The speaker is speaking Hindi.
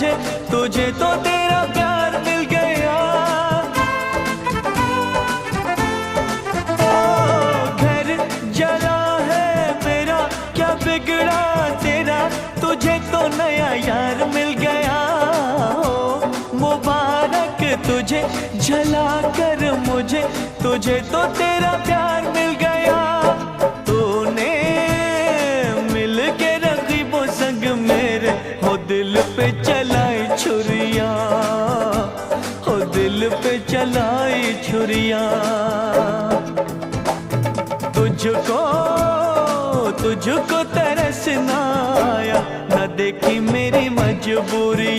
मुझे, तुझे तो तेरा प्यार मिल गया। ओ घर जला है मेरा, क्या बिगड़ा तेरा, तुझे तो नया यार मिल गया। ओ मुबारक तुझे जला कर मुझे, तुझे तो तेरा प्यार मिल गया। तूने मिल के रकीबों संग मेरे हो दिल पे चलाई छुरियां, हो दिल पे चलाई छुरियां। तुझको तुझको तरस ना आया, न देखी मेरी मजबूरियां।